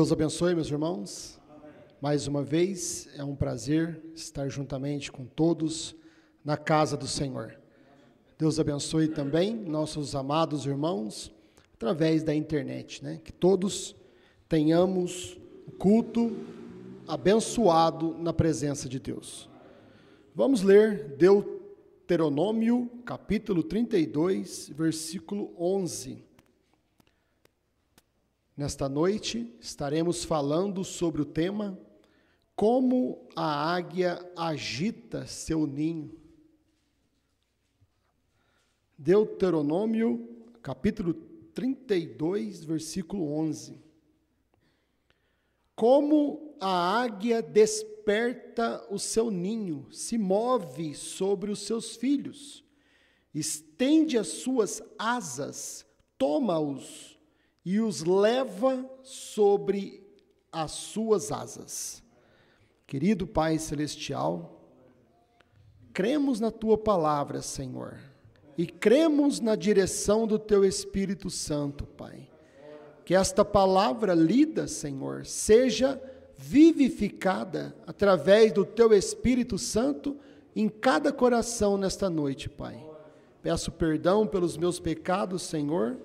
Deus abençoe, meus irmãos. Mais uma vez, é um prazer estar juntamente com todos na casa do Senhor. Deus abençoe também nossos amados irmãos através da internet, né? Que todos tenhamos um culto abençoado na presença de Deus. Vamos ler Deuteronômio, capítulo 32, versículo 11. Nesta noite estaremos falando sobre o tema Como a águia agita seu ninho. Deuteronômio, capítulo 32, versículo 11. Como a águia desperta o seu ninho, se move sobre os seus filhos, estende as suas asas, toma-os e os leva sobre as suas asas. Querido Pai Celestial, cremos na Tua palavra, Senhor, e cremos na direção do Teu Espírito Santo, Pai. Que esta palavra lida, Senhor, seja vivificada através do Teu Espírito Santo em cada coração nesta noite, Pai. Peço perdão pelos meus pecados, Senhor,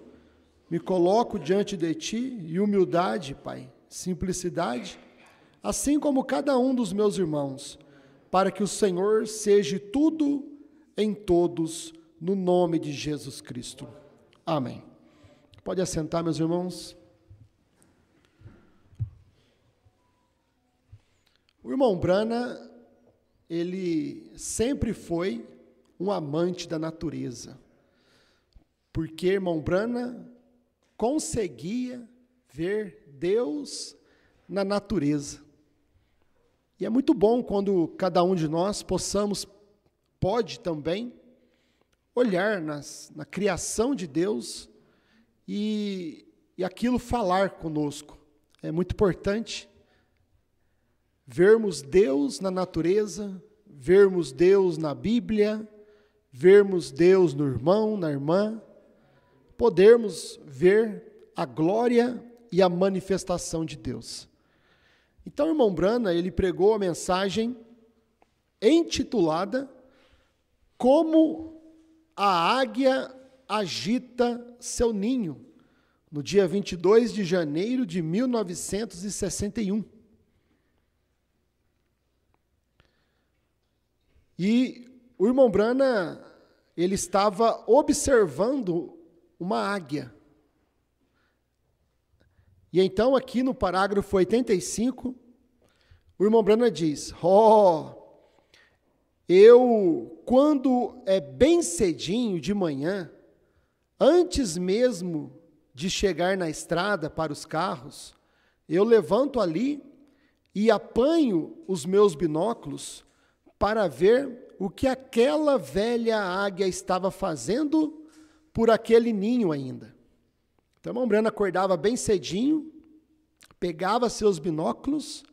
me coloco diante de Ti e humildade, Pai, simplicidade, assim como cada um dos meus irmãos, para que o Senhor seja tudo em todos, no nome de Jesus Cristo. Amém. Pode assentar, meus irmãos. O irmão Brana, ele sempre foi um amante da natureza, porque irmão Brana conseguia ver Deus na natureza. E é muito bom quando cada um de nós pode também olhar na criação de Deus e aquilo falar conosco. É muito importante vermos Deus na natureza, vermos Deus na Bíblia, vermos Deus no irmão, na irmã, podermos ver a glória e a manifestação de Deus. Então, o irmão Brana, ele pregou a mensagem intitulada Como a águia agita seu ninho, no dia 22 de janeiro de 1961. E o irmão Brana, ele estava observando uma águia. E então, aqui no parágrafo 85, o irmão Brana diz: quando é bem cedinho de manhã, antes mesmo de chegar na estrada para os carros, eu levanto ali e apanho os meus binóculos para ver o que aquela velha águia estava fazendo por aquele ninho ainda. Então, o irmão Brana acordava bem cedinho, pegava seus binóculos,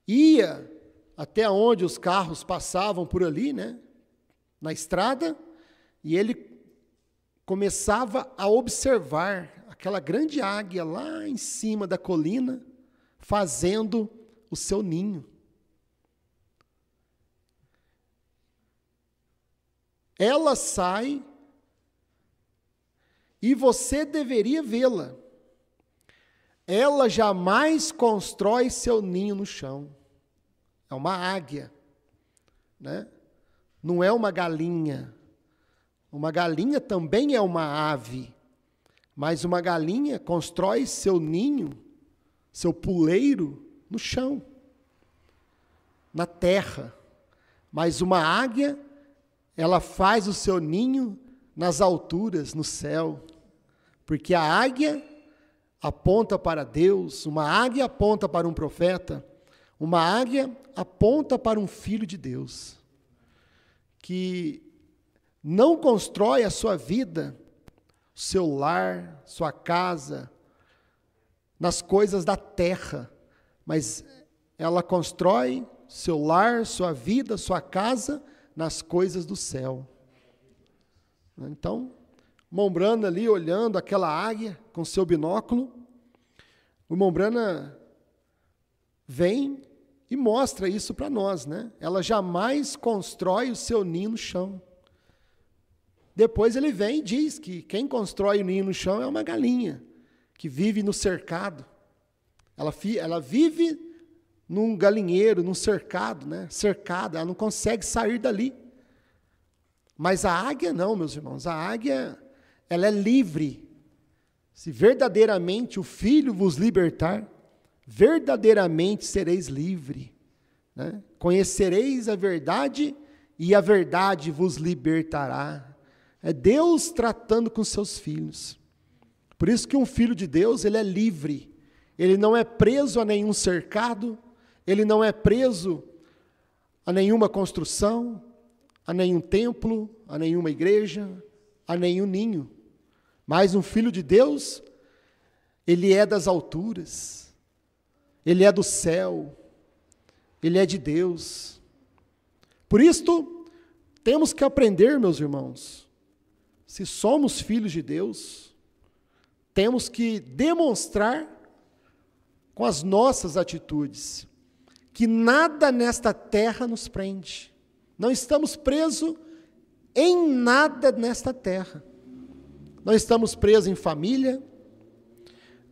ia até onde os carros passavam por ali, né, na estrada, e ele começava a observar aquela grande águia lá em cima da colina, fazendo o seu ninho. Ela sai e você deveria vê-la. Ela jamais constrói seu ninho no chão. É uma águia, né? Não é uma galinha. Uma galinha também é uma ave, mas uma galinha constrói seu ninho, seu puleiro, no chão, na terra. Mas uma águia, ela faz o seu ninho nas alturas, no céu, porque a águia aponta para Deus, uma águia aponta para um profeta, uma águia aponta para um filho de Deus, que não constrói a sua vida, seu lar, sua casa, nas coisas da terra, mas ela constrói seu lar, sua vida, sua casa, nas coisas do céu. Então, o irmão Brana ali olhando aquela águia com seu binóculo, o irmão Brana vem e mostra isso para nós, né? Ela jamais constrói o seu ninho no chão. Depois ele vem e diz que quem constrói o ninho no chão é uma galinha, que vive no cercado. Ela vive num galinheiro, num cercado, né? Cercada, ela não consegue sair dali. Mas a águia não, meus irmãos, a águia, ela é livre. Se verdadeiramente o Filho vos libertar, verdadeiramente sereis livre, né? Conhecereis a verdade e a verdade vos libertará. É Deus tratando com seus filhos. Por isso que um filho de Deus, ele é livre. Ele não é preso a nenhum cercado, ele não é preso a nenhuma construção, a nenhum templo, a nenhuma igreja, a nenhum ninho. Mas um filho de Deus, ele é das alturas, ele é do céu, ele é de Deus. Por isto, temos que aprender, meus irmãos, se somos filhos de Deus, temos que demonstrar com as nossas atitudes que nada nesta terra nos prende. Não estamos presos em nada nesta terra. Não estamos presos em família,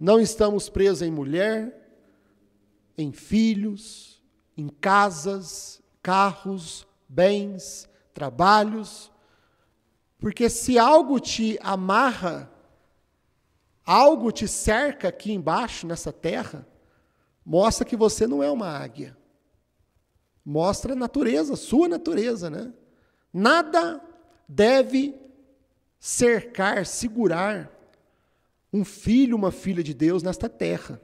não estamos presos em mulher, em filhos, em casas, carros, bens, trabalhos. Porque se algo te amarra, algo te cerca aqui embaixo, nessa terra, mostra que você não é uma águia. Mostra a natureza, sua natureza, né? Nada deve cercar, segurar um filho, uma filha de Deus nesta terra,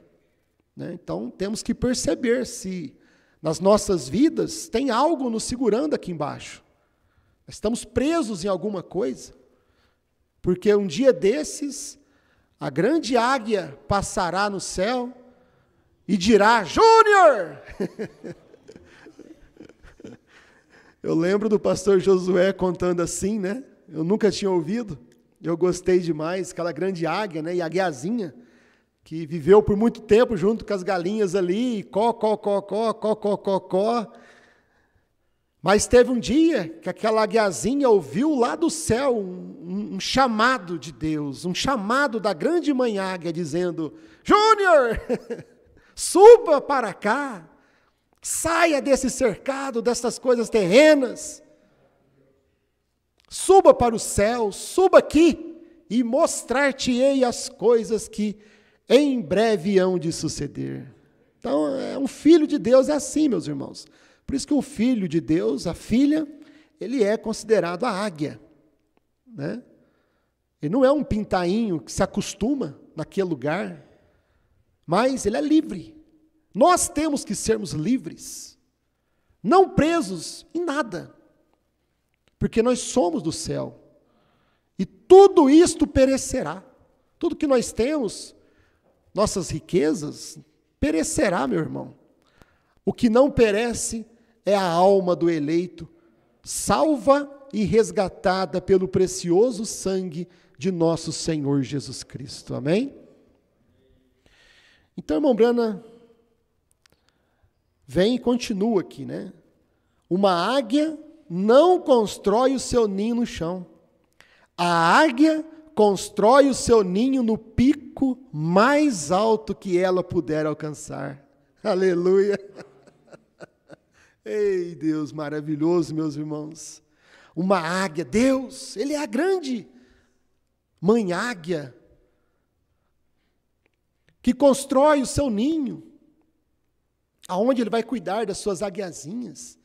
né? Então, temos que perceber se nas nossas vidas tem algo nos segurando aqui embaixo. Estamos presos em alguma coisa, porque um dia desses, a grande águia passará no céu e dirá: Júnior! Eu lembro do pastor Josué contando assim, né? Eu nunca tinha ouvido, eu gostei demais, aquela grande águia, né? E a águiazinha, que viveu por muito tempo junto com as galinhas ali, có. Mas teve um dia que aquela águiazinha ouviu lá do céu um chamado de Deus, um chamado da grande mãe águia, dizendo: Júnior, suba para cá, saia desse cercado, dessas coisas terrenas, suba para o céu, suba aqui e mostrar-te-ei as coisas que em breve hão de suceder. Então, um filho de Deus é assim, meus irmãos. Por isso que o filho de Deus, a filha, ele é considerado a águia, né? Ele não é um pintainho que se acostuma naquele lugar, mas ele é livre. Nós temos que sermos livres, não presos em nada, porque nós somos do céu. E tudo isto perecerá. Tudo que nós temos, nossas riquezas, perecerá, meu irmão. O que não perece é a alma do eleito, salva e resgatada pelo precioso sangue de nosso Senhor Jesus Cristo. Amém? Então, irmão Brana, vem e continua aqui, né? Uma águia não constrói o seu ninho no chão. A águia constrói o seu ninho no pico mais alto que ela puder alcançar. Aleluia! Ei, Deus maravilhoso, meus irmãos. Uma águia, Deus, Ele é a grande mãe águia, que constrói o seu ninho, aonde Ele vai cuidar das suas águiazinhas.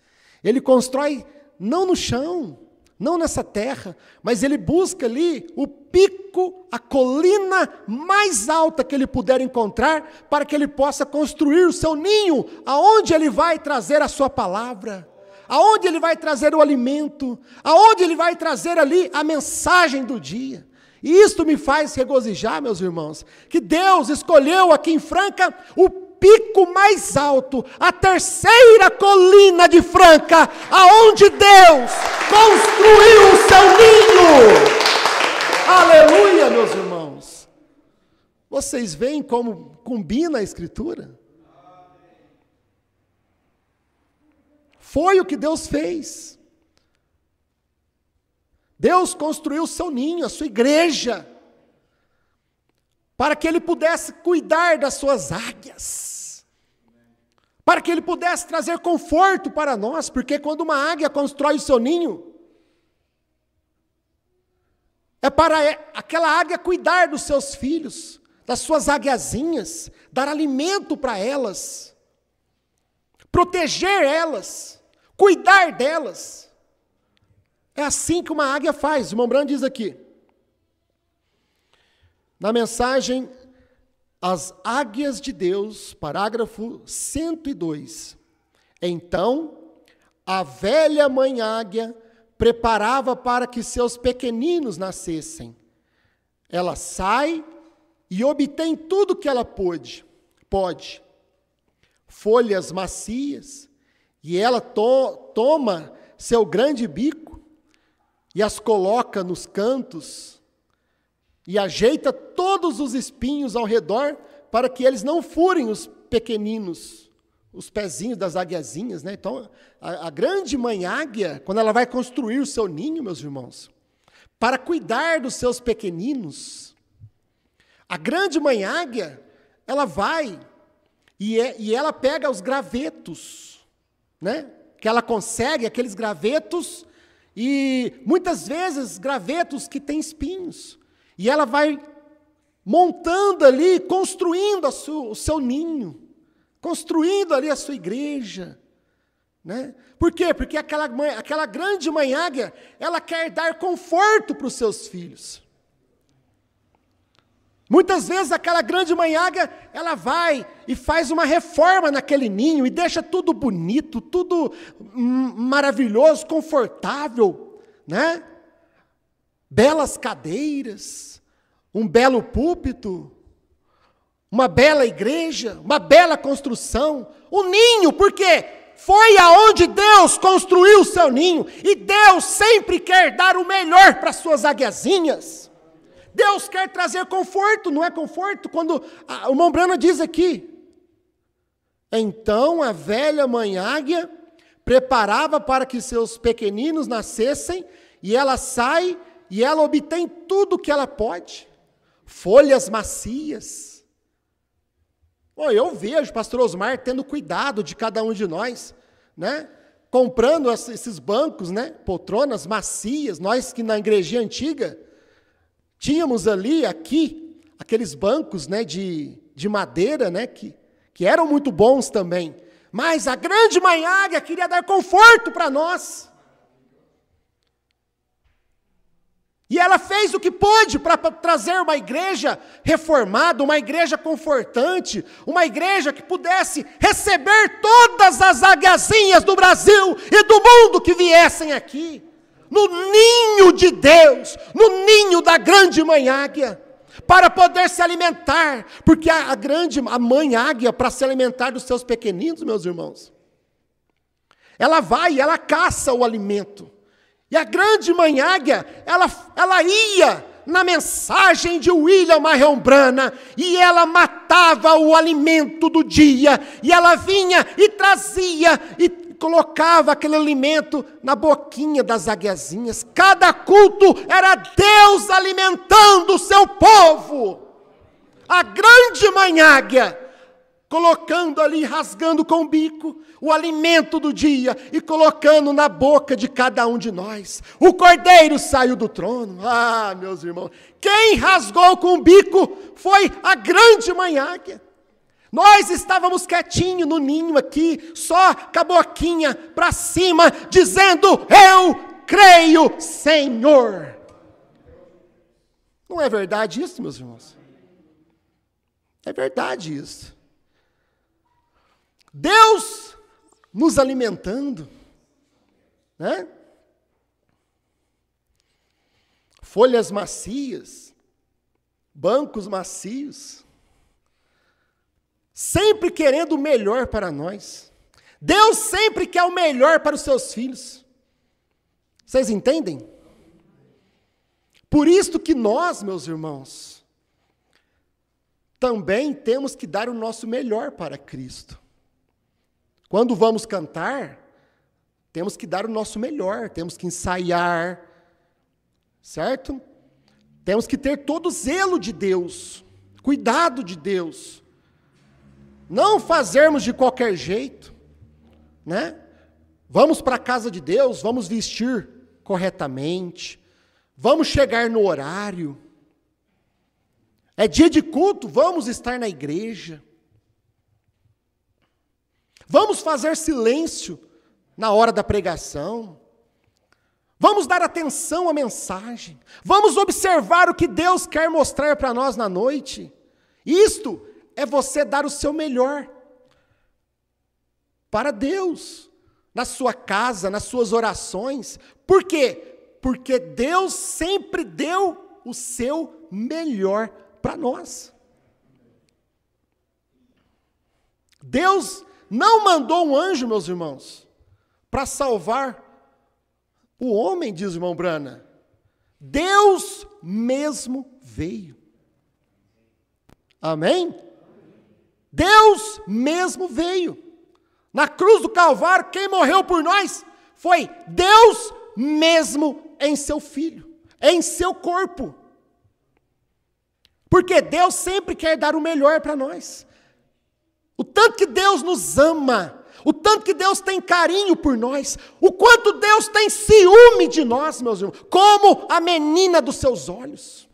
Ele constrói não no chão, não nessa terra, mas Ele busca ali o pico, a colina mais alta que Ele puder encontrar, para que Ele possa construir o seu ninho, aonde Ele vai trazer a sua palavra, aonde Ele vai trazer o alimento, aonde Ele vai trazer ali a mensagem do dia. E isto me faz regozijar, meus irmãos, que Deus escolheu aqui em Franca o pico mais alto, a terceira colina de Franca, aonde Deus construiu o seu ninho. Aleluia, meus irmãos. Vocês veem como combina a Escritura? Foi o que Deus fez. Deus construiu o seu ninho, a sua igreja, para que Ele pudesse cuidar das suas águias, para que Ele pudesse trazer conforto para nós, porque quando uma águia constrói o seu ninho, é para aquela águia cuidar dos seus filhos, das suas águiazinhas, dar alimento para elas, proteger elas, cuidar delas. É assim que uma águia faz. O irmão Branham diz aqui, na mensagem As Águias de Deus, parágrafo 102. Então, a velha mãe águia preparava para que seus pequeninos nascessem. Ela sai e obtém tudo que ela pode. Folhas macias, e ela toma seu grande bico e as coloca nos cantos e ajeita todos os espinhos ao redor para que eles não furem os pequeninos, os pezinhos das águiazinhas, né? Então, a grande mãe águia, quando ela vai construir o seu ninho, meus irmãos, para cuidar dos seus pequeninos, a grande mãe águia, ela vai e ela pega os gravetos, né? Que ela consegue, aqueles gravetos, e muitas vezes gravetos que têm espinhos, e ela vai montando ali, construindo o seu ninho, construindo ali a sua igreja, né? Por quê? Porque aquela grande mãe águia, ela quer dar conforto para os seus filhos. Muitas vezes aquela grande mãe águia, ela vai e faz uma reforma naquele ninho e deixa tudo bonito, tudo maravilhoso, confortável, né? Belas cadeiras, um belo púlpito, uma bela igreja, uma bela construção, um ninho, por quê? Foi aonde Deus construiu o seu ninho, e Deus sempre quer dar o melhor para as suas águiazinhas. Deus quer trazer conforto, não é conforto? Quando o irmão Branham diz aqui, então a velha mãe águia preparava para que seus pequeninos nascessem, e ela sai e ela obtém tudo o que ela pode, folhas macias. Bom, eu vejo o pastor Osmar tendo cuidado de cada um de nós, né? Comprando esses bancos, né? Poltronas macias. Nós que na igrejinha antiga tínhamos aqui, aqueles bancos, né, de madeira, né, que eram muito bons também. Mas a grande mãe águia queria dar conforto para nós. E ela fez o que pôde para trazer uma igreja reformada, uma igreja confortante, uma igreja que pudesse receber todas as águiazinhas do Brasil e do mundo que viessem aqui. No ninho de Deus, no ninho da grande mãe águia, para poder se alimentar, porque a mãe águia, para se alimentar dos seus pequeninos, meus irmãos, ela vai, ela caça o alimento, e a grande mãe águia, ela ia na mensagem de William Marion Branham, e ela matava o alimento do dia, e ela vinha e trazia, e colocava aquele alimento na boquinha das águiazinhas. Cada culto era Deus alimentando o seu povo. A grande mãe águia, colocando ali, rasgando com o bico, o alimento do dia, e colocando na boca de cada um de nós. O cordeiro saiu do trono. Ah, meus irmãos, quem rasgou com o bico foi a grande mãe águia. Nós estávamos quietinhos no ninho aqui, só com a boquinha para cima, dizendo, eu creio, Senhor. Não é verdade isso, meus irmãos? É verdade isso. Deus nos alimentando, né? Folhas macias, bancos macios, sempre querendo o melhor para nós. Deus sempre quer o melhor para os seus filhos. Vocês entendem? Por isso que nós, meus irmãos, também temos que dar o nosso melhor para Cristo. Quando vamos cantar, temos que dar o nosso melhor, temos que ensaiar, certo? Temos que ter todo o zelo de Deus, cuidado de Deus. Não fazermos de qualquer jeito, né? Vamos para a casa de Deus, vamos vestir corretamente, vamos chegar no horário. É dia de culto, vamos estar na igreja. Vamos fazer silêncio na hora da pregação. Vamos dar atenção à mensagem. Vamos observar o que Deus quer mostrar para nós na noite. Isto é você dar o seu melhor para Deus, na sua casa, nas suas orações. Por quê? Porque Deus sempre deu o seu melhor para nós. Deus não mandou um anjo, meus irmãos, para salvar o homem, diz o irmão Brana. Deus mesmo veio. Amém? Deus mesmo veio. Na cruz do Calvário, quem morreu por nós foi Deus mesmo em seu Filho, em seu corpo. Porque Deus sempre quer dar o melhor para nós. O tanto que Deus nos ama, o tanto que Deus tem carinho por nós, o quanto Deus tem ciúme de nós, meus irmãos, como a menina dos seus olhos.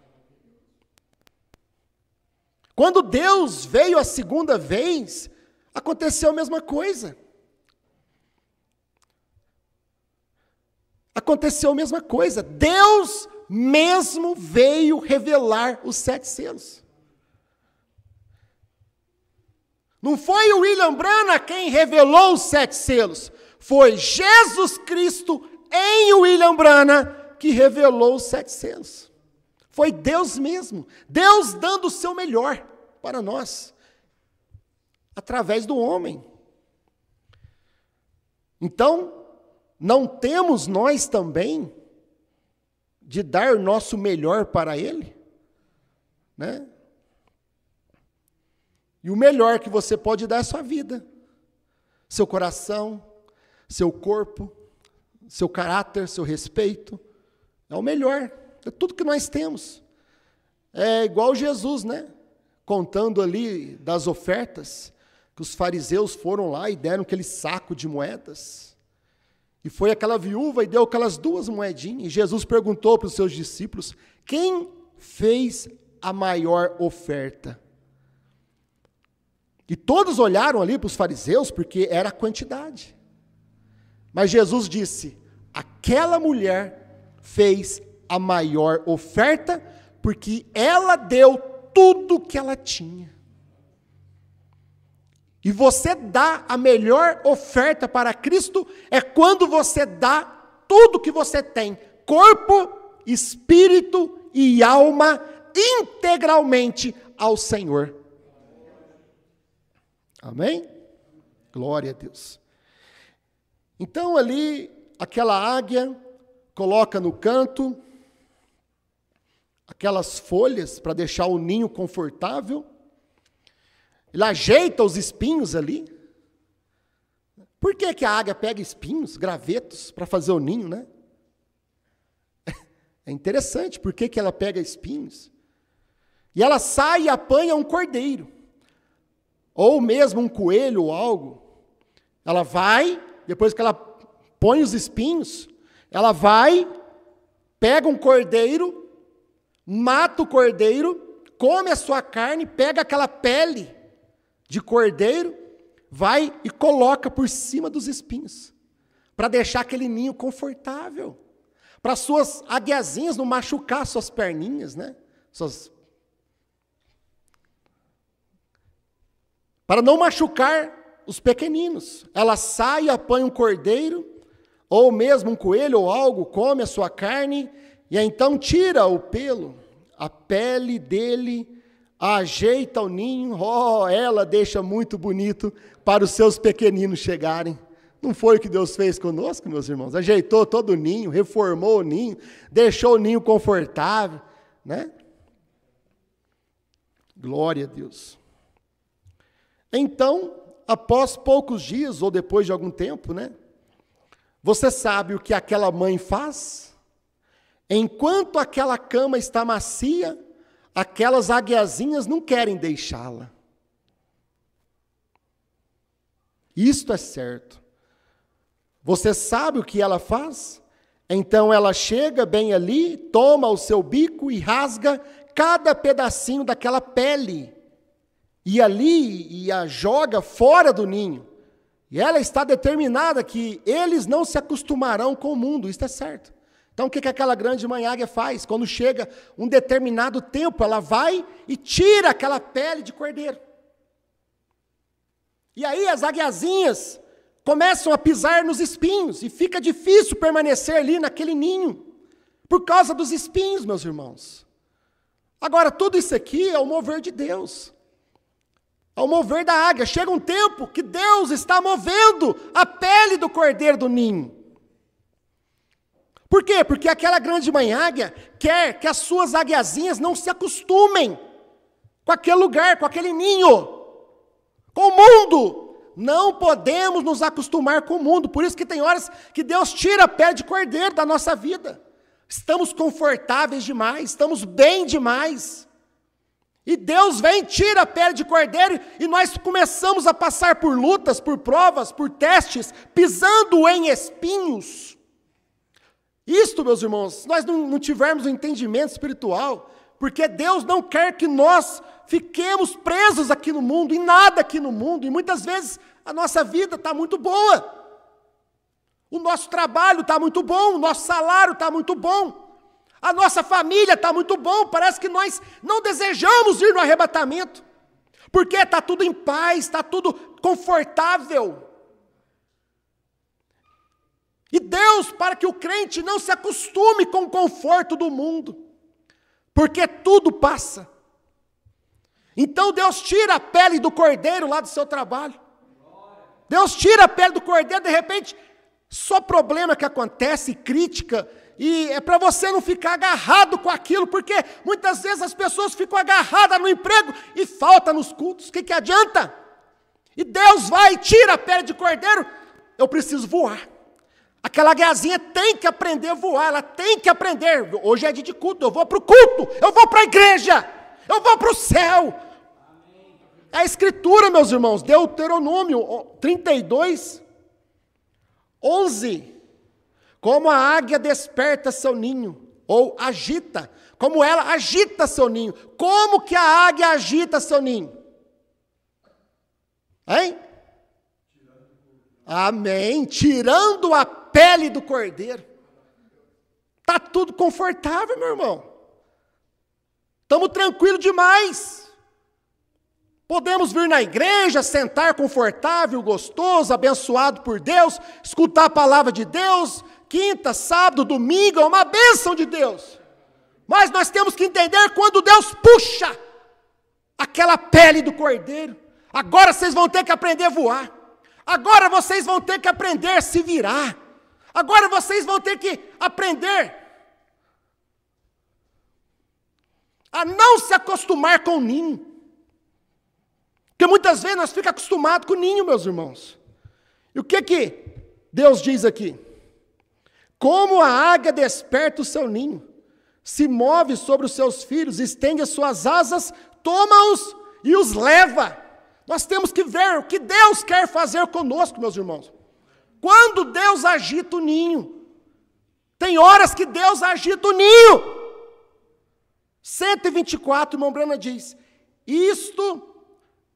Quando Deus veio a segunda vez, aconteceu a mesma coisa. Aconteceu a mesma coisa. Deus mesmo veio revelar os 7 selos. Não foi o William Branham quem revelou os 7 selos. Foi Jesus Cristo em William Branham que revelou os 7 selos. Foi Deus mesmo. Deus dando o seu melhor para nós. Através do homem. Então, não temos nós também de dar o nosso melhor para Ele? Né? E o melhor que você pode dar é a sua vida, seu coração, seu corpo, seu caráter, seu respeito. É o melhor, é tudo que nós temos. É igual Jesus, né? Contando ali das ofertas, que os fariseus foram lá e deram aquele saco de moedas. E foi aquela viúva e deu aquelas 2 moedinhas. E Jesus perguntou para os seus discípulos, quem fez a maior oferta? E todos olharam ali para os fariseus, porque era a quantidade. Mas Jesus disse, aquela mulher fez a maior oferta, porque ela deu tudo que ela tinha. E você dá a melhor oferta para Cristo, é quando você dá tudo que você tem, corpo, espírito e alma, integralmente ao Senhor. Amém? Glória a Deus. Então ali, aquela águia coloca no canto aquelas folhas para deixar o ninho confortável. Ele ajeita os espinhos ali. Por que que a águia pega espinhos, gravetos, para fazer o ninho, né? É interessante, por que que ela pega espinhos? E ela sai e apanha um cordeiro. Ou mesmo um coelho ou algo. Ela vai, depois que ela põe os espinhos, ela vai, pega um cordeiro, mata o cordeiro, come a sua carne, pega aquela pele de cordeiro, vai e coloca por cima dos espinhos, para deixar aquele ninho confortável, para suas aguiazinhas não machucar suas perninhas, né? Para não machucar os pequeninos. Ela sai, apanha um cordeiro, ou mesmo um coelho ou algo, come a sua carne, e então tira o pelo, a pele dele, ajeita o ninho, ela deixa muito bonito para os seus pequeninos chegarem. Não foi o que Deus fez conosco, meus irmãos? Ajeitou todo o ninho, reformou o ninho, deixou o ninho confortável, né? Glória a Deus. Então, após poucos dias, ou depois de algum tempo, né? Você sabe o que aquela mãe faz? Enquanto aquela cama está macia, aquelas águiazinhas não querem deixá-la. Isto é certo. Você sabe o que ela faz? Então ela chega bem ali, toma o seu bico e rasga cada pedacinho daquela pele. E a joga fora do ninho. E ela está determinada que eles não se acostumarão com o mundo, isso é certo. Então o que aquela grande mãe águia faz? Quando chega um determinado tempo, ela vai e tira aquela pele de cordeiro. E aí as águiazinhas começam a pisar nos espinhos, e fica difícil permanecer ali naquele ninho, por causa dos espinhos, meus irmãos. Agora, tudo isso aqui é o mover de Deus. Ao mover da águia, chega um tempo que Deus está movendo a pele do cordeiro do ninho. Por quê? Porque aquela grande mãe águia quer que as suas águiazinhas não se acostumem com aquele lugar, com aquele ninho, com o mundo. Não podemos nos acostumar com o mundo, por isso que tem horas que Deus tira a pele de cordeiro da nossa vida. Estamos confortáveis demais, estamos bem demais. E Deus vem, tira a pele de cordeiro, e nós começamos a passar por lutas, por provas, por testes, pisando em espinhos. Isto, meus irmãos, se nós não tivermos um entendimento espiritual, porque Deus não quer que nós fiquemos presos aqui no mundo, em nada aqui no mundo, e muitas vezes a nossa vida está muito boa, o nosso trabalho está muito bom, o nosso salário está muito bom, a nossa família está muito bom, parece que nós não desejamos ir no arrebatamento, porque está tudo em paz, está tudo confortável. E Deus, para que o crente não se acostume com o conforto do mundo, porque tudo passa. Então Deus tira a pele do cordeiro lá do seu trabalho. Deus tira a pele do cordeiro, de repente, só problema que acontece, crítica, e é para você não ficar agarrado com aquilo, porque muitas vezes as pessoas ficam agarradas no emprego e falta nos cultos, o que adianta? E Deus vai e tira a pele de cordeiro, eu preciso voar. Aquela águiazinha tem que aprender a voar, ela tem que aprender. Hoje é dia de culto, eu vou para o culto, eu vou para a igreja, eu vou para o céu. É a escritura, meus irmãos, Deuteronômio 32, 11. Como a águia desperta seu ninho, ou agita, como ela agita seu ninho. Como que a águia agita seu ninho? Hein? Amém. Tirando a pele do cordeiro. Está tudo confortável, meu irmão. Estamos tranquilos demais. Podemos vir na igreja, sentar confortável, gostoso, abençoado por Deus, escutar a palavra de Deus, quinta, sábado, domingo, é uma bênção de Deus. Mas nós temos que entender quando Deus puxa aquela pele do cordeiro. Agora vocês vão ter que aprender a voar. Agora vocês vão ter que aprender a se virar. Agora vocês vão ter que aprender a não se acostumar com o ninho. Porque muitas vezes nós ficamos acostumados com o ninho, meus irmãos. E o que Deus diz aqui? Como a águia desperta o seu ninho, se move sobre os seus filhos, estende as suas asas, toma-os e os leva. Nós temos que ver o que Deus quer fazer conosco, meus irmãos. Quando Deus agita o ninho, tem horas que Deus agita o ninho. 124, irmão Brana diz, isto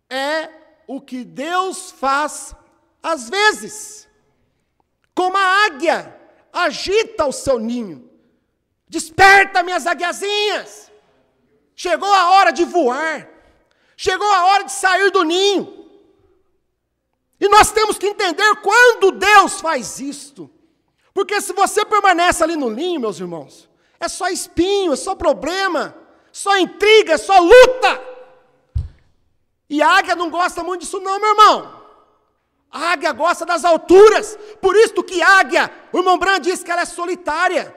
é o que Deus faz às vezes. Como a águia agita o seu ninho. Desperta, minhas águiazinhas. Chegou a hora de voar. Chegou a hora de sair do ninho. E nós temos que entender quando Deus faz isto. Porque se você permanece ali no ninho, meus irmãos, é só espinho, é só problema, só intriga, é só luta. E a águia não gosta muito disso não, meu irmão. A águia gosta das alturas. Por isso que águia, o irmão Brand diz que ela é solitária.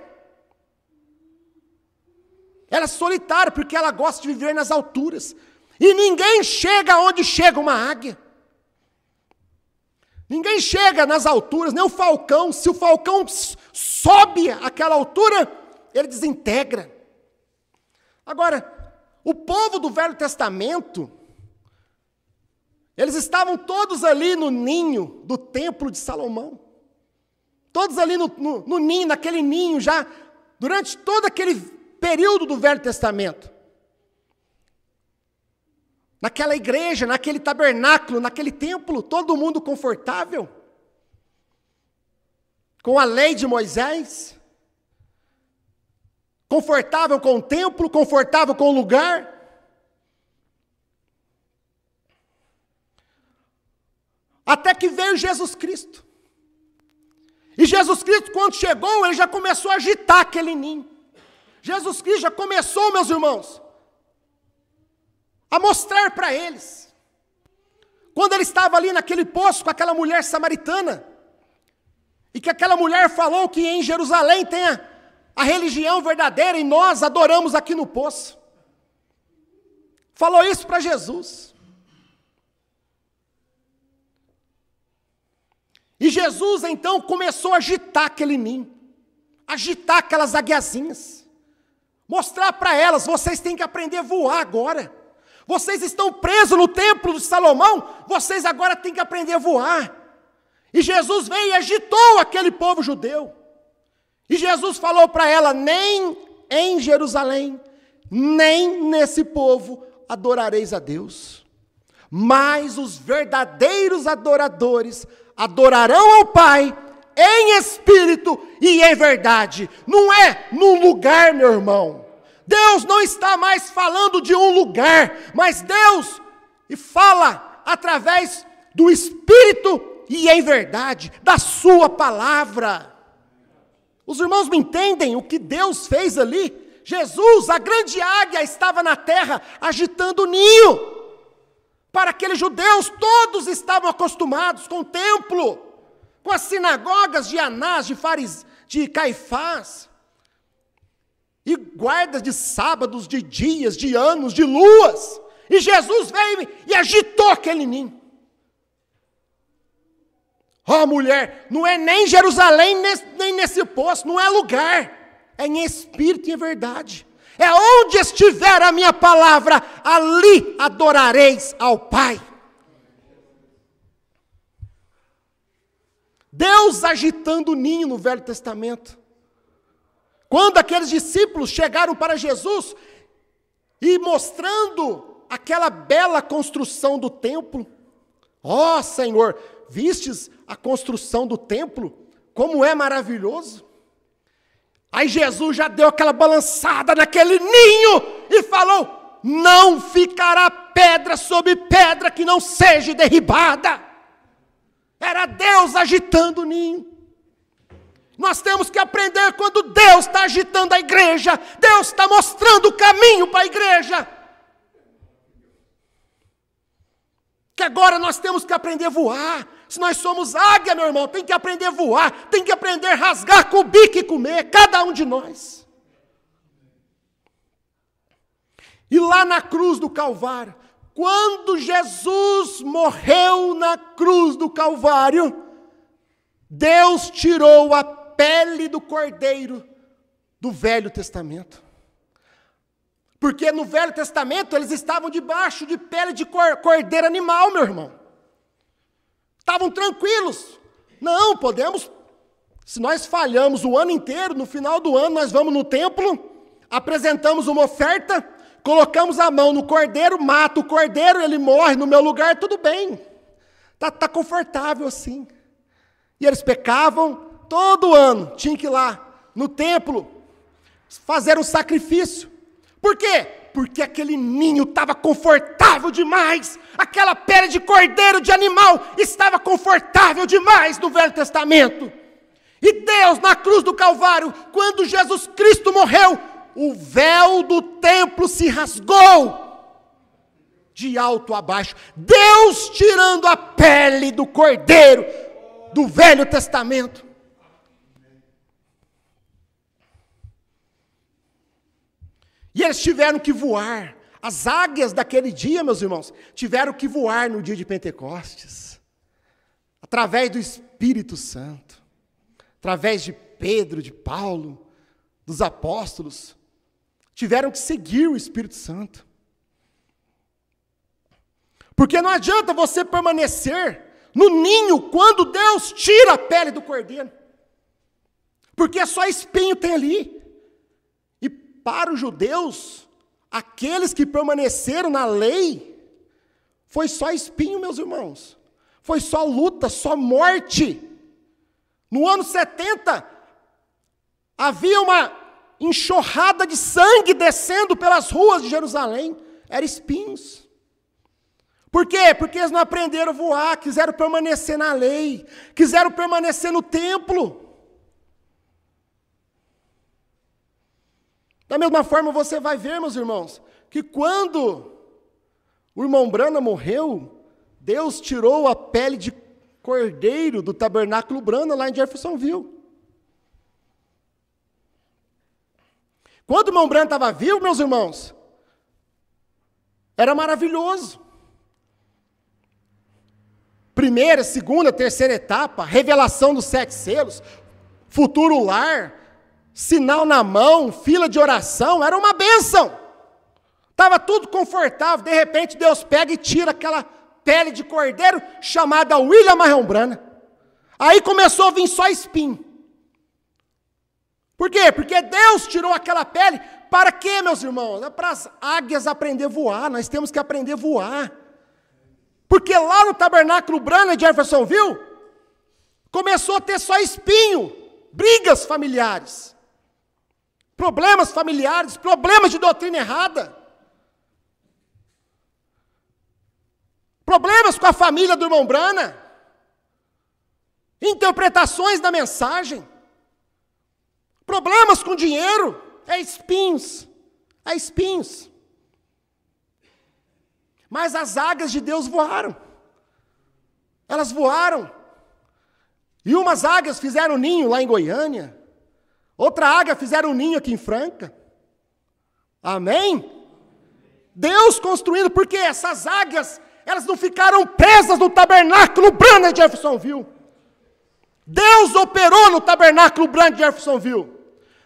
Ela é solitária porque ela gosta de viver nas alturas. E ninguém chega onde chega uma águia. Ninguém chega nas alturas, nem o falcão. Se o falcão sobe àquela altura, ele desintegra. Agora, o povo do Velho Testamento, eles estavam todos ali no ninho do templo de Salomão. Todos ali no ninho, naquele ninho já, durante todo aquele período do Velho Testamento. Naquela igreja, naquele tabernáculo, naquele templo, todo mundo confortável. Com a lei de Moisés. Confortável com o templo, confortável com o lugar. Até que veio Jesus Cristo. E Jesus Cristo, quando chegou, ele já começou a agitar aquele ninho. Jesus Cristo já começou, meus irmãos, a mostrar para eles. Quando ele estava ali naquele poço com aquela mulher samaritana, e que aquela mulher falou que em Jerusalém tem a religião verdadeira e nós adoramos aqui no poço. Falou isso para Jesus. E Jesus então começou a agitar aquele ninho, agitar aquelas aguiazinhas, mostrar para elas: vocês têm que aprender a voar agora. Vocês estão presos no templo de Salomão, vocês agora têm que aprender a voar. E Jesus veio e agitou aquele povo judeu. E Jesus falou para ela: nem em Jerusalém, nem nesse povo adorareis a Deus. Mas os verdadeiros adoradores adorarão ao Pai em espírito e em verdade. Não é num lugar, meu irmão. Deus não está mais falando de um lugar, mas Deus fala através do Espírito e em verdade, da sua palavra. Os irmãos me entendem o que Deus fez ali? Jesus, a grande águia, estava na terra agitando o ninho. Para aqueles judeus, todos estavam acostumados com o templo, com as sinagogas de Anás, de Caifás, e guardas de sábados, de dias, de anos, de luas. E Jesus veio e agitou aquele ninho. Ó, mulher, não é nem Jerusalém, nem nesse poço, não é lugar, é em espírito e em verdade. É onde estiver a minha palavra, ali adorareis ao Pai. Deus agitando o ninho no Velho Testamento. Quando aqueles discípulos chegaram para Jesus e mostrando aquela bela construção do templo, ó Senhor, vistes a construção do templo, como é maravilhoso? Aí Jesus já deu aquela balançada naquele ninho e falou: não ficará pedra sobre pedra que não seja derribada. Era Deus agitando o ninho. Nós temos que aprender quando Deus está agitando a igreja, Deus está mostrando o caminho para a igreja. Que agora nós temos que aprender a voar. Se nós somos águia, meu irmão, tem que aprender a voar, tem que aprender a rasgar com o bico e comer, cada um de nós. E lá na cruz do Calvário, quando Jesus morreu na cruz do Calvário, Deus tirou a pele do cordeiro do Velho Testamento. Porque no Velho Testamento eles estavam debaixo de pele de cordeiro animal, meu irmão. Estavam tranquilos. Não, podemos, se nós falhamos o ano inteiro, no final do ano nós vamos no templo, apresentamos uma oferta, colocamos a mão no cordeiro, mata o cordeiro, ele morre no meu lugar, tudo bem. Tá confortável assim. E eles pecavam todo ano, tinham que ir lá no templo fazer um sacrifício. Por quê? Porque aquele ninho estava confortável demais, aquela pele de cordeiro, de animal, estava confortável demais no Velho Testamento. E Deus, na cruz do Calvário, quando Jesus Cristo morreu, o véu do templo se rasgou, de alto a baixo. Deus tirando a pele do cordeiro, do Velho Testamento. E eles tiveram que voar. As águias daquele dia, meus irmãos, tiveram que voar no dia de Pentecostes. através do Espírito Santo, através de Pedro, de Paulo, dos apóstolos, tiveram que seguir o Espírito Santo. Porque não adianta você permanecer no ninho quando Deus tira a pele do cordeiro. Porque só espinho tem ali. E para os judeus, aqueles que permaneceram na lei, foi só espinho, meus irmãos. Foi só luta, só morte. No ano 70, havia uma enxurrada de sangue descendo pelas ruas de Jerusalém. Eram espinhos. Por quê? Porque eles não aprenderam a voar, quiseram permanecer na lei, quiseram permanecer no templo. Da mesma forma, você vai ver, meus irmãos, que quando o irmão Branham morreu, Deus tirou a pele de cordeiro do tabernáculo Branham lá em Jeffersonville. Quando o irmão Branham estava vivo, meus irmãos, era maravilhoso. Primeira, segunda, terceira etapa, revelação dos 7 selos, futuro lar, sinal na mão, fila de oração, era uma bênção. Estava tudo confortável, de repente Deus pega e tira aquela pele de cordeiro chamada William Marion Branham. Aí começou a vir só espinho. Por quê? Porque Deus tirou aquela pele, para quê, meus irmãos? É para as águias aprender a voar, nós temos que aprender a voar. Porque lá no tabernáculo Branham de Jeffersonville, começou a ter só espinho, brigas familiares, problemas familiares, problemas de doutrina errada, problemas com a família do irmão Branham, interpretações da mensagem, problemas com dinheiro, é espinhos. Mas as águias de Deus voaram. Elas voaram. E umas águias fizeram ninho lá em Goiânia. Outra águia fizeram ninho aqui em Franca. Amém? Deus construindo, porque essas águias, elas não ficaram presas no tabernáculo Branham de Jeffersonville. Deus operou no tabernáculo Branham de Jeffersonville.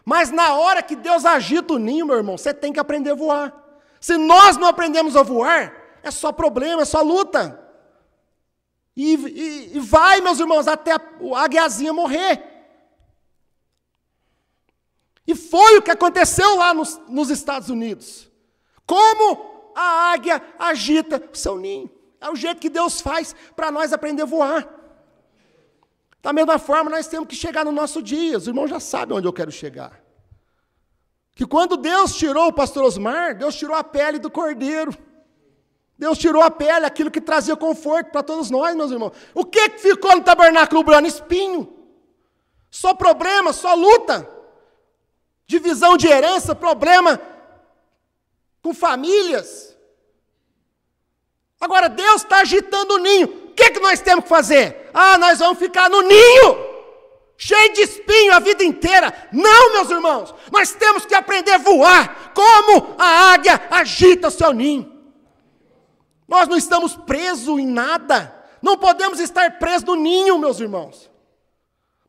Mas na hora que Deus agita o ninho, meu irmão, você tem que aprender a voar. Se nós não aprendemos a voar, é só problema, é só luta. E vai, meus irmãos, até a águiazinha morrer. E foi o que aconteceu lá nos Estados Unidos. Como a águia agita o seu ninho. É o jeito que Deus faz para nós aprender a voar. Da mesma forma, nós temos que chegar no nosso dia. Os irmãos já sabem onde eu quero chegar. Que quando Deus tirou o pastor Osmar, Deus tirou a pele do cordeiro. Deus tirou a pele, aquilo que trazia conforto para todos nós, meus irmãos. O que ficou no tabernáculo Branham? Espinho. Só problema, só luta. Divisão de herança, problema com famílias. Agora, Deus está agitando o ninho. O que nós temos que fazer? Nós vamos ficar no ninho, cheio de espinho a vida inteira. Não, meus irmãos, nós temos que aprender a voar, como a águia agita o seu ninho. Nós não estamos presos em nada, não podemos estar presos no ninho, meus irmãos.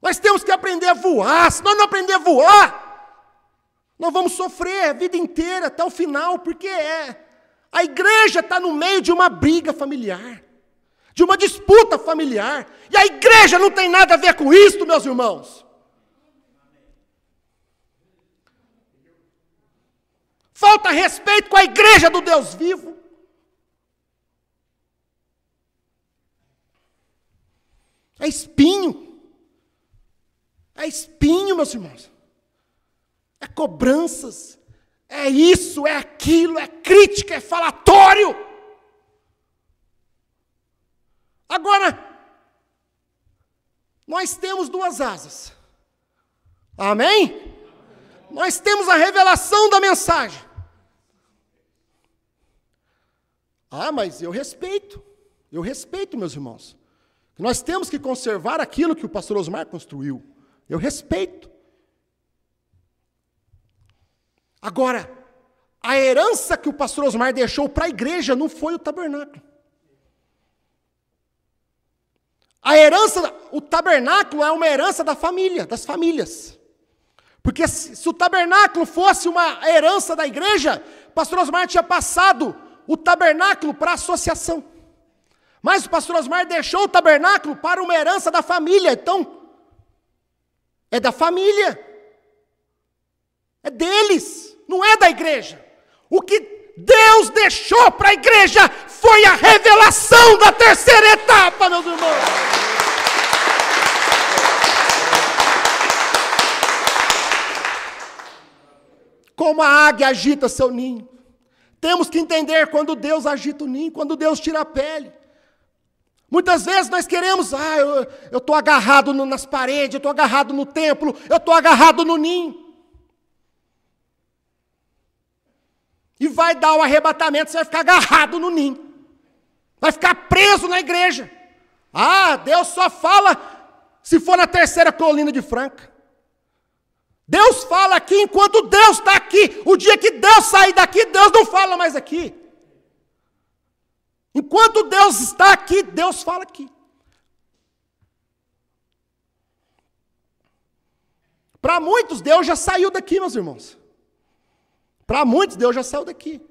Nós temos que aprender a voar. Se nós não aprender a voar, nós vamos sofrer a vida inteira, até o final, porque a igreja está no meio de uma briga familiar, de uma disputa familiar, e a igreja não tem nada a ver com isso, meus irmãos. Falta respeito com a igreja do Deus vivo. É espinho, meus irmãos. É cobranças, é isso, é aquilo, é crítica, é falatório. Agora, nós temos 2 asas. Amém? Nós temos a revelação da mensagem. Mas eu respeito, meus irmãos. Nós temos que conservar aquilo que o pastor Osmar construiu. Eu respeito. Agora, a herança que o pastor Osmar deixou para a igreja não foi o tabernáculo. A herança, o tabernáculo é uma herança da família, das famílias. Porque se o tabernáculo fosse uma herança da igreja, o pastor Osmar tinha passado o tabernáculo para a associação. Mas o pastor Osmar deixou o tabernáculo para uma herança da família. Então, é da família. É deles, não é da igreja. O que Deus deixou para a igreja foi a revelação da terceira etapa, meus irmãos. Como a águia agita seu ninho. Temos que entender quando Deus agita o ninho, quando Deus tira a pele. Muitas vezes nós queremos, eu estou agarrado nas paredes, eu estou agarrado no templo, eu estou agarrado no ninho. E vai dar o arrebatamento, você vai ficar agarrado no ninho. Vai ficar preso na igreja. Deus só fala se for na terceira colina de Franca. Deus fala aqui enquanto Deus está aqui. O dia que Deus sair daqui, Deus não fala mais aqui. Enquanto Deus está aqui, Deus fala aqui. Para muitos, Deus já saiu daqui, meus irmãos. Para muitos, Deus já saiu daqui.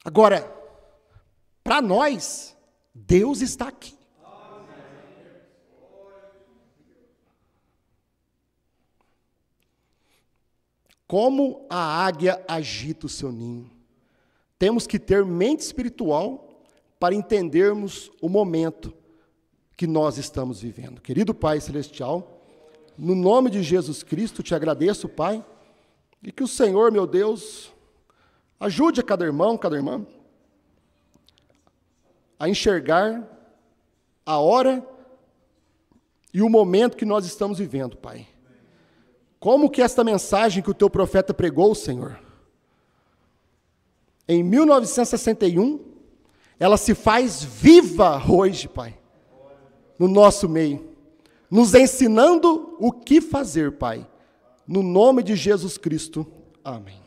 Agora, para nós, Deus está aqui. Como a águia agita o seu ninho. Temos que ter mente espiritual para entendermos o momento que nós estamos vivendo. Querido Pai Celestial, no nome de Jesus Cristo, te agradeço, Pai, e que o Senhor, meu Deus, ajude a cada irmão, cada irmã, a enxergar a hora e o momento que nós estamos vivendo, Pai. Como que esta mensagem que o teu profeta pregou, Senhor, em 1961, ela se faz viva hoje, Pai, no nosso meio, nos ensinando o que fazer, Pai. No nome de Jesus Cristo, amém.